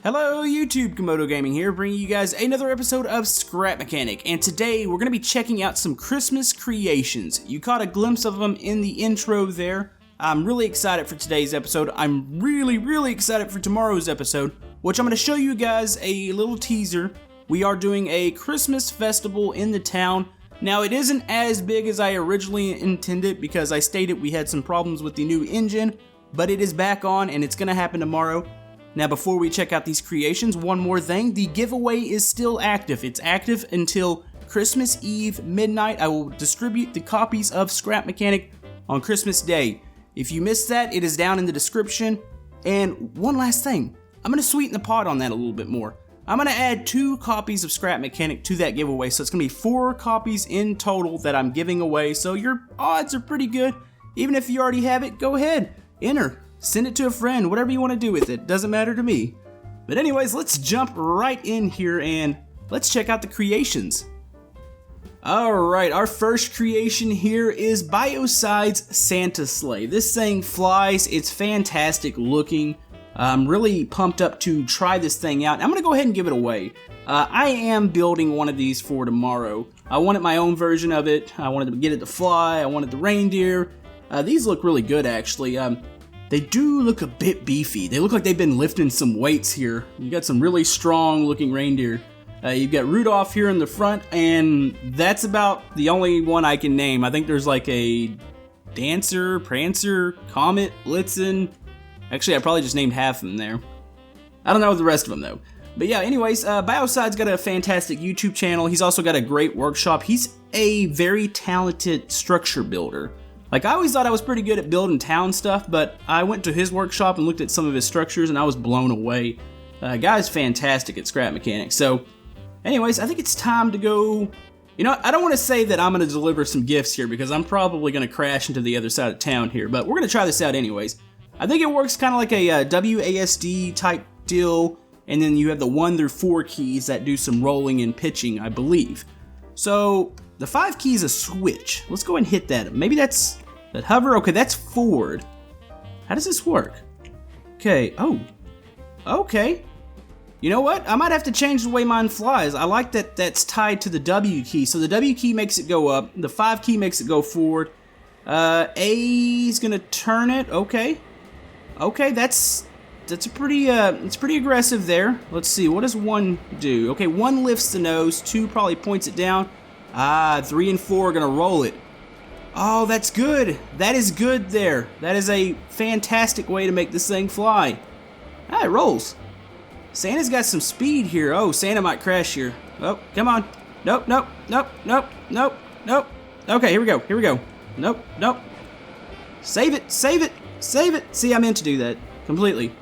Hello YouTube, Camodo Gaming here, bringing you guys another episode of Scrap Mechanic, and today we're going to be checking out some Christmas creations. You caught a glimpse of them in the intro there. I'm really excited for today's episode. I'm really excited for tomorrow's episode, which I'm going to show you guys a little teaser. We are doing a Christmas festival in the town. Now, it isn't as big as I originally intended because I stated we had some problems with the new engine, but it is back on and it's going to happen tomorrow. Now, before we check out these creations, one more thing. The giveaway is still active. It's active until Christmas Eve midnight. I will distribute the copies of Scrap Mechanic on Christmas Day. If you missed that, it is down in the description. And one last thing. I'm going to sweeten the pot on that a little bit more. I'm going to add 2 copies of Scrap Mechanic to that giveaway. So it's going to be 4 copies in total that I'm giving away. So your odds are pretty good. Even if you already have it, go ahead. Enter. Send it to a friend, whatever you want to do with it, doesn't matter to me. But anyways, let's jump right in here and let's check out the creations. Alright, our first creation here is Biocide's Santa Sleigh. This thing flies, it's fantastic looking. I'm really pumped up to try this thing out. I'm going to go ahead and give it away. I am building one of these for tomorrow. I wanted my own version of it. I wanted to get it to fly, I wanted the reindeer. These look really good actually. They do look a bit beefy. They look like they've been lifting some weights here. You got some really strong looking reindeer. You've got Rudolph here in the front, and that's about the only one I can name. I think there's like a Dancer, Prancer, Comet, Blitzen. Actually, I probably just named half of them there. I don't know the rest of them though. But yeah, anyways, Biocide's got a fantastic YouTube channel. He's also got a great workshop. He's a very talented structure builder. Like, I always thought I was pretty good at building town stuff, but I went to his workshop and looked at some of his structures and I was blown away. Guy's fantastic at Scrap Mechanics. So, anyways, I think it's time to go. You know, I don't want to say that I'm going to deliver some gifts here because I'm probably going to crash into the other side of town here, but we're going to try this out anyways. I think it works kind of like a WASD type deal, and then you have the 1 through 4 keys that do some rolling and pitching, I believe. So, the 5 key is a switch. Let's go and hit that. Maybe that's that hover. Okay, that's forward. How does this work? Okay. Oh. Okay. You know what? I might have to change the way mine flies. I like that that's tied to the W key. So the W key makes it go up. The 5 key makes it go forward. A is gonna turn it. Okay. Okay, that's a pretty it's pretty aggressive there. Let's see. What does 1 do? Okay, 1 lifts the nose. 2 probably points it down. 3 and 4 are gonna roll it. Oh, that's good. That is good there. That is a fantastic way to make this thing fly. It rolls. Santa's got some speed here. Oh, Santa might crash here. Oh, come on. Nope. Okay, here we go. Nope. Save it. See, I meant to do that completely.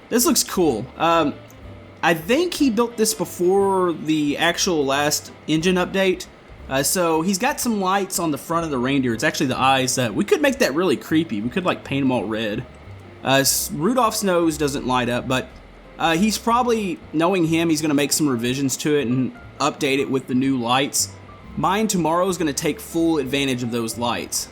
This looks cool. I think he built this before the actual last engine update. So he's got some lights on the front of the reindeer. It's actually the eyes. We could make that really creepy. We could like paint them all red. Rudolph's nose doesn't light up, but he's probably, knowing him, he's going to make some revisions to it and update it with the new lights. Mine tomorrow is going to take full advantage of those lights.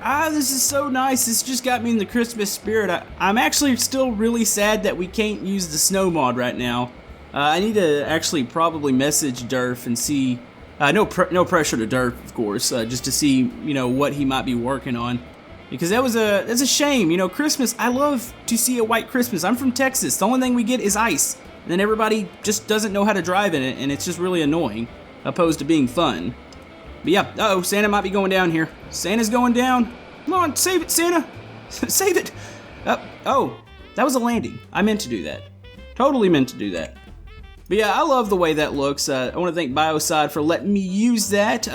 This is so nice. This just got me in the Christmas spirit. I'm actually still really sad that we can't use the snow mod right now. I need to actually probably message Durf and see. No pressure to Durf, of course, just to see, you know, what he might be working on. Because that's a shame, you know, Christmas, I love to see a white Christmas. I'm from Texas, the only thing we get is ice. And then everybody just doesn't know how to drive in it, and it's just really annoying, opposed to being fun. But yeah, uh-oh, Santa might be going down here. Santa's going down. Come on, save it, Santa. Save it. Oh, that was a landing. I meant to do that. Totally meant to do that. But yeah, I love the way that looks. I want to thank Biocide for letting me use that.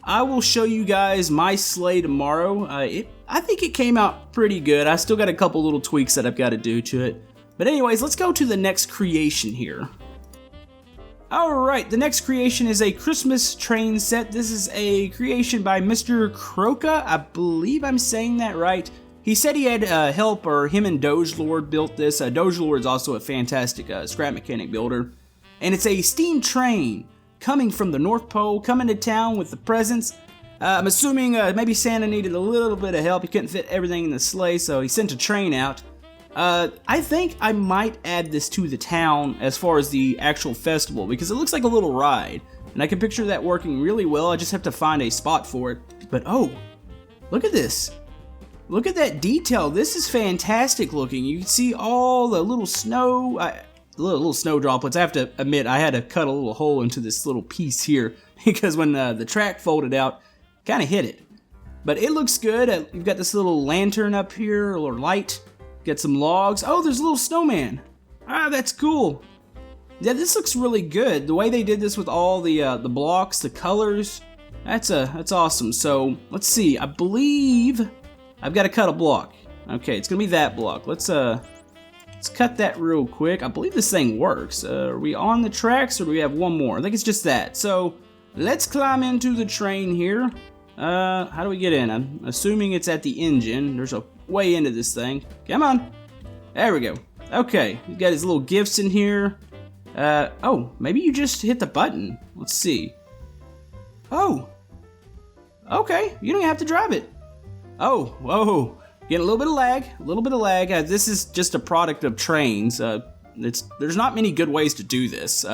I will show you guys my sleigh tomorrow. I think it came out pretty good. I still got a couple little tweaks that I've got to do to it. But anyways, let's go to the next creation here. Alright, the next creation is a Christmas train set. This is a creation by Mr. Croca. I believe I'm saying that right. He said he had help, or him and Dogelord built this. Dogelord is also a fantastic Scrap Mechanic builder. And it's a steam train coming from the North Pole, coming to town with the presents. I'm assuming maybe Santa needed a little bit of help. He couldn't fit everything in the sleigh, so he sent a train out. I think I might add this to the town as far as the actual festival, because it looks like a little ride. And I can picture that working really well. I just have to find a spot for it. But oh, look at this. Look at that detail. This is fantastic looking. You can see all the little snow, little snow droplets. I have to admit, I had to cut a little hole into this little piece here because when the track folded out, kind of hit it. But it looks good. You've got this little lantern up here, or light. Got some logs. Oh, there's a little snowman. Ah, that's cool. Yeah, this looks really good. The way they did this with all the blocks, the colors, that's awesome. So let's see. I believe I've got to cut a block. Okay, it's gonna be that block. Let's cut that real quick. I believe this thing works. Are we on the tracks, or do we have one more? I think it's just that. So let's climb into the train here. How do we get in? I'm assuming it's at the engine. There's a way into this thing. Come on. There we go. Okay, he's got his little gifts in here. Oh, maybe you just hit the button. Let's see. Oh. Okay, you don't have to drive it. Oh, whoa. Getting a little bit of lag. This is just a product of trains. There's not many good ways to do this.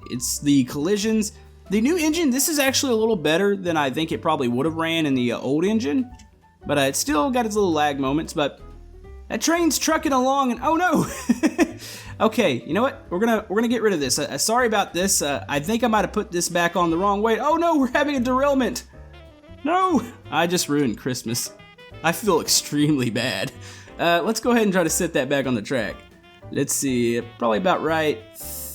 It's the collisions. The new engine, this is actually a little better than I think it probably would have ran in the old engine. But it's still got its little lag moments, but that train's trucking along and oh no! Okay, you know what? We're gonna get rid of this. Sorry about this. I think I might have put this back on the wrong way. Oh no, we're having a derailment! No! I just ruined Christmas. I feel extremely bad. Let's go ahead and try to set that back on the track. Let's see, probably about right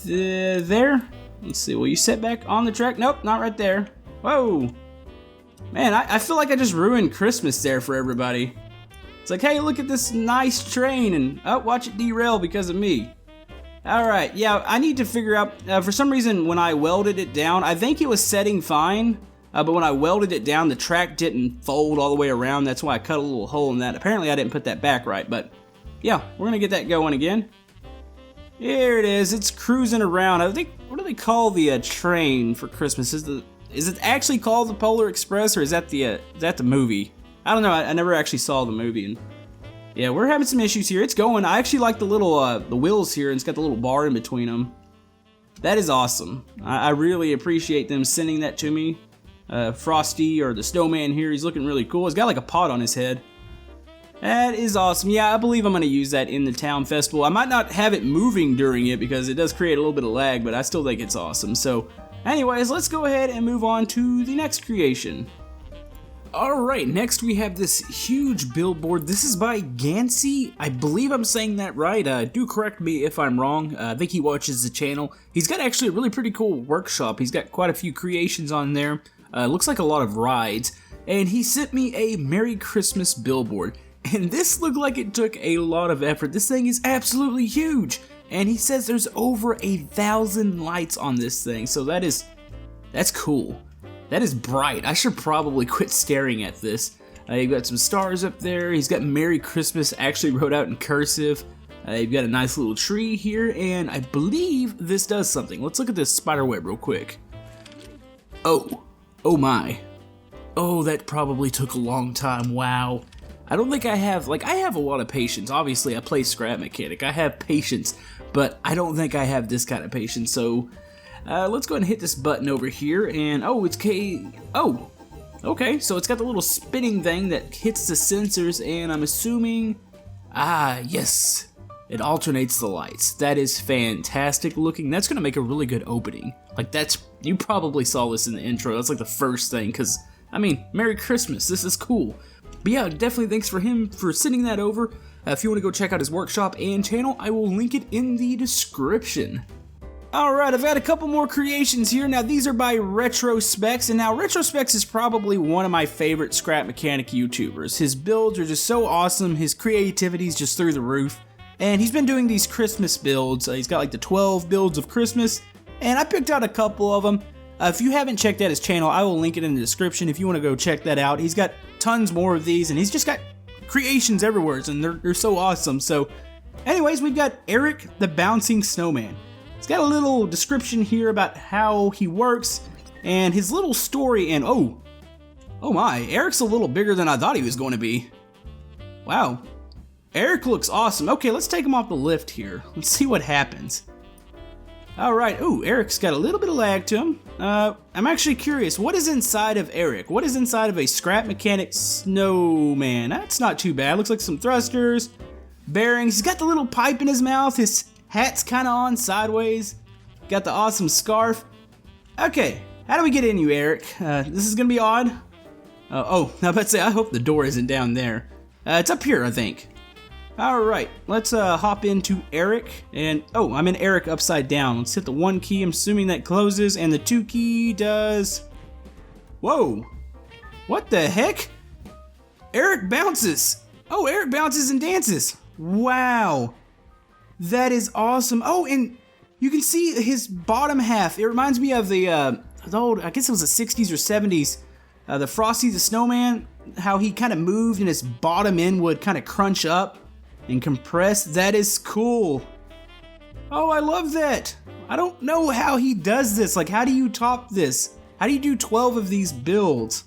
there. Let's see, will you set back on the track? Nope, not right there. Whoa! Man, I feel like I just ruined Christmas there for everybody. It's like, hey, look at this nice train, and oh, watch it derail because of me. Alright, yeah, I need to figure out, for some reason when I welded it down, I think it was setting fine, but when I welded it down, the track didn't fold all the way around. That's why I cut a little hole in that. Apparently I didn't put that back right, but yeah, we're gonna get that going again. Here it is, it's cruising around. I think, what do they call the train for Christmas? Is it actually called the Polar Express, or is that the movie? I don't know, I never actually saw the movie. And yeah, we're having some issues here. It's going. I actually like the little, the wheels here, and it's got the little bar in between them. That is awesome. I really appreciate them sending that to me. Frosty, or the Snowman here, he's looking really cool. He's got like a pot on his head. That is awesome. Yeah, I believe I'm going to use that in the town festival. I might not have it moving during it because it does create a little bit of lag, but I still think it's awesome. So anyways, let's go ahead and move on to the next creation. Alright, next we have this huge billboard. This is by Gansey. I believe I'm saying that right. Do correct me if I'm wrong. I think he watches the channel. He's got actually a really pretty cool workshop. He's got quite a few creations on there. Looks like a lot of rides. And he sent me a Merry Christmas billboard. And this looked like it took a lot of effort. This thing is absolutely huge. And he says there's over 1,000 lights on this thing. So that's cool. That is bright. I should probably quit staring at this. You've got some stars up there. He's got Merry Christmas actually wrote out in cursive. You've got a nice little tree here. And I believe this does something. Let's look at this spider web real quick. Oh my. Oh, that probably took a long time. Wow. I don't think I have a lot of patience. Obviously, I play Scrap Mechanic. I have patience, but I don't think I have this kind of patience. So, let's go ahead and hit this button over here, and oh, okay, so it's got the little spinning thing that hits the sensors, and I'm assuming, yes, it alternates the lights. That is fantastic looking. That's gonna make a really good opening. You probably saw this in the intro. That's like the first thing, because, I mean, Merry Christmas, this is cool. But yeah, definitely thanks for him for sending that over. If you want to go check out his workshop and channel, I will link it in the description. Alright, I've got a couple more creations here. Now, these are by Retrospecs, and now Retrospecs is probably one of my favorite Scrap Mechanic YouTubers. His builds are just so awesome, his creativity is just through the roof, and he's been doing these Christmas builds. He's got like the 12 builds of Christmas, and I picked out a couple of them. If you haven't checked out his channel, I will link it in the description if you want to go check that out. He's got tons more of these, and he's just got creations everywhere, and they're so awesome. So, anyways, we've got Eric the Bouncing Snowman. He's got a little description here about how he works, and his little story, and oh my, Eric's a little bigger than I thought he was going to be. Wow. Eric looks awesome. Okay, let's take him off the lift here. Let's see what happens. Alright, ooh, Eric's got a little bit of lag to him. I'm actually curious, what is inside of Eric? What is inside of a scrap mechanic snowman? That's not too bad. Looks like some thrusters, bearings. He's got the little pipe in his mouth. His hat's kind of on sideways. Got the awesome scarf. Okay, how do we get in you, Eric? This is gonna be odd. Oh, I was about to say, I hope the door isn't down there. It's up here, I think. Alright, let's hop into Eric, and oh, I'm in Eric upside down. Let's hit the 1 key, I'm assuming that closes, and the 2 key does... Whoa! What the heck? Eric bounces! Oh, Eric bounces and dances! Wow! That is awesome. Oh, and you can see his bottom half. It reminds me of the old, I guess it was the 60s or 70s, the Frosty the Snowman, how he kind of moved and his bottom end would kind of crunch up and compress. That is cool. Oh, I love that. I don't know how he does this. Like, how do you top this? How do you do 12 of these builds?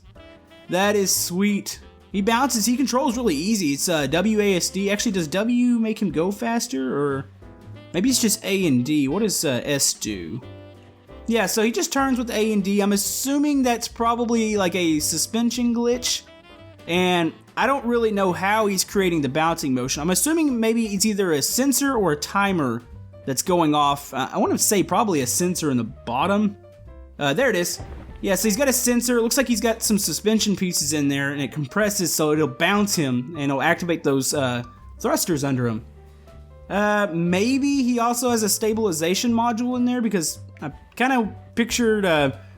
That is sweet. He bounces. He controls really easy. It's WASD. Actually, does W make him go faster? Or maybe it's just A and D. What does S do? Yeah, so he just turns with A and D. I'm assuming that's probably like a suspension glitch. And I don't really know how he's creating the bouncing motion. I'm assuming maybe it's either a sensor or a timer that's going off. I want to say probably a sensor in the bottom. There it is. Yeah, so he's got a sensor. It looks like he's got some suspension pieces in there, and it compresses so it'll bounce him, and it'll activate those thrusters under him. Maybe he also has a stabilization module in there, because I kind of pictured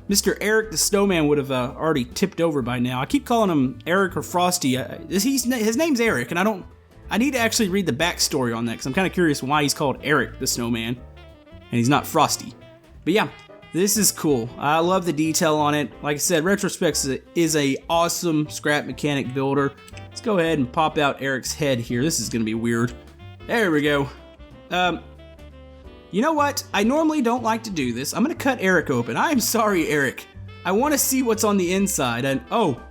Mr. Eric the Snowman would have already tipped over by now. I keep calling him Eric or Frosty. His name's Eric, and I need to actually read the backstory on that, because I'm kind of curious why he's called Eric the Snowman, and he's not Frosty. But yeah, this is cool. I love the detail on it. Like I said, Retrospecs is a awesome scrap mechanic builder. Let's go ahead and pop out Eric's head here. This is going to be weird. There we go. You know what? I normally don't like to do this. I'm going to cut Eric open. I'm sorry, Eric. I want to see what's on the inside. And oh,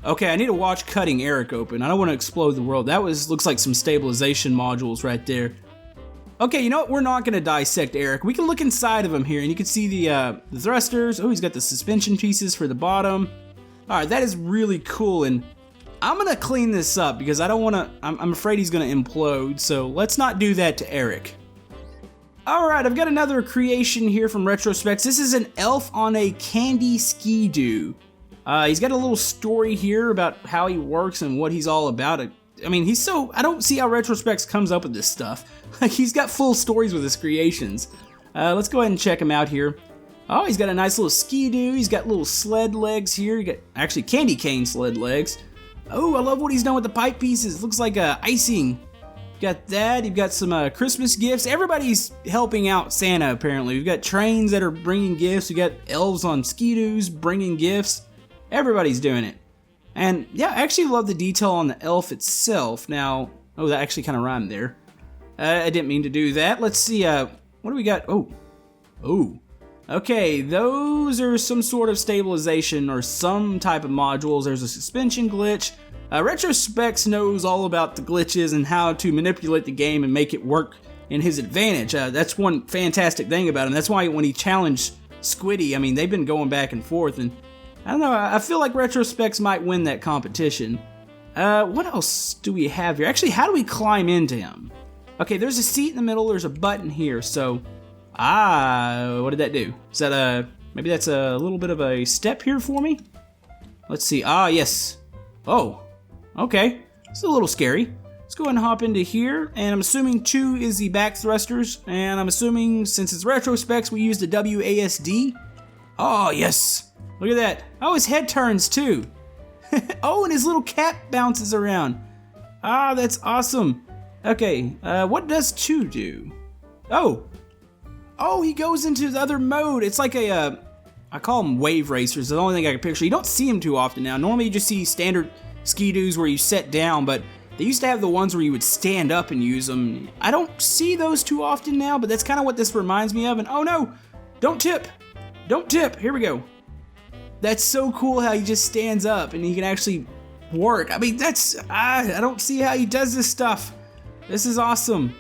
okay, I need to watch cutting Eric open. I don't want to explode the world. That looks like some stabilization modules right there. Okay, you know what? We're not going to dissect Eric. We can look inside of him here, and you can see the thrusters. Oh, he's got the suspension pieces for the bottom. All right, that is really cool, and I'm going to clean this up because I don't want to... I'm afraid he's going to implode, so let's not do that to Eric. All right, I've got another creation here from Retrospecs. This is an elf on a candy Skidoo. He's got a little story here about how he works and what he's all about. I mean, I don't see how Retrospecs comes up with this stuff. Like, he's got full stories with his creations. Let's go ahead and check him out here. Oh, he's got a nice little Skidoo. He's got little sled legs here. He got actually candy cane sled legs. Oh, I love what he's done with the pipe pieces. It looks like icing. Got that. You've got some Christmas gifts. Everybody's helping out Santa, apparently. We've got trains that are bringing gifts. We got elves on Skidoos bringing gifts. Everybody's doing it. And yeah, I actually love the detail on the elf itself. Now, oh, that actually kind of rhymed there. I didn't mean to do that. Let's see, what do we got? Oh. Okay, those are some sort of stabilization or some type of modules. There's a suspension glitch. Retrospecs knows all about the glitches and how to manipulate the game and make it work in his advantage. That's one fantastic thing about him. That's why when he challenged Squiddy, I mean, they've been going back and forth, and I don't know, I feel like Retrospecs might win that competition. What else do we have here? Actually, how do we climb into him? Okay, there's a seat in the middle, there's a button here, so... what did that do? Is that maybe that's a little bit of a step here for me? Let's see, yes. Oh, okay, it's a little scary. Let's go ahead and hop into here, and I'm assuming 2 is the back thrusters, and I'm assuming since it's Retrospecs, we use the WASD. Oh, yes. Look at that. Oh, his head turns too. Oh, and his little cap bounces around. That's awesome. Okay, what does 2 do? Oh, he goes into the other mode. It's like I call them wave racers. The only thing I can picture. You don't see them too often now. Normally you just see standard Skidoos where you sit down, but they used to have the ones where you would stand up and use them. I don't see those too often now, but that's kind of what this reminds me of. And oh no, don't tip. Don't tip. Here we go. That's so cool how he just stands up and he can actually work. I mean, I don't see how he does this stuff. This is awesome.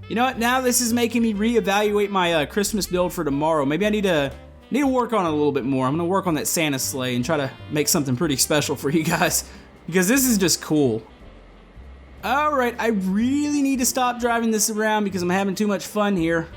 You know what? Now this is making me reevaluate my Christmas build for tomorrow. Maybe I need to work on it a little bit more. I'm gonna work on that Santa sleigh and try to make something pretty special for you guys, because this is just cool. Alright, I really need to stop driving this around because I'm having too much fun here.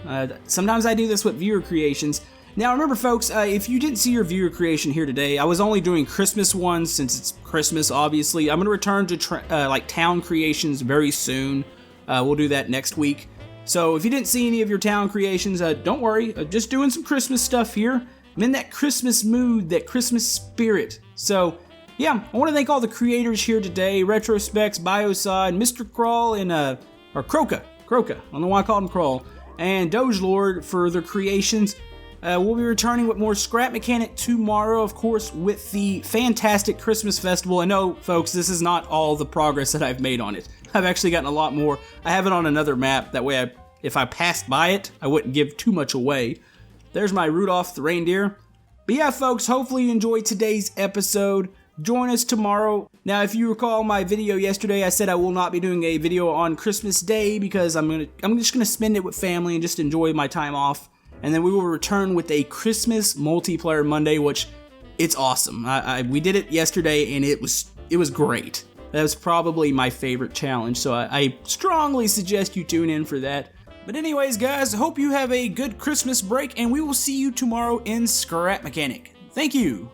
Sometimes I do this with viewer creations. Now remember folks, if you didn't see your viewer creation here today, I was only doing Christmas ones since it's Christmas, obviously. I'm going to return to like town creations very soon. We'll do that next week. So if you didn't see any of your town creations, don't worry, just doing some Christmas stuff here. I'm in that Christmas mood, that Christmas spirit. So yeah, I want to thank all the creators here today, Retrospecs, Bioside, Mr. Crawl, and or Croca, I don't know why I called him Crawl, and Doge Lord for their creations. We'll be returning with more Scrap Mechanic tomorrow, of course, with the fantastic Christmas festival. I know, folks, this is not all the progress that I've made on it. I've actually gotten a lot more. I have it on another map, that way if I passed by it, I wouldn't give too much away. There's my Rudolph the reindeer. But yeah, folks, hopefully you enjoyed today's episode. Join us tomorrow. Now, if you recall my video yesterday, I said I will not be doing a video on Christmas Day because I'm just gonna spend it with family and just enjoy my time off. And then we will return with a Christmas multiplayer Monday, which it's awesome. We did it yesterday and it was great. That was probably my favorite challenge, so I strongly suggest you tune in for that. But anyways, guys, hope you have a good Christmas break, and we will see you tomorrow in Scrap Mechanic. Thank you.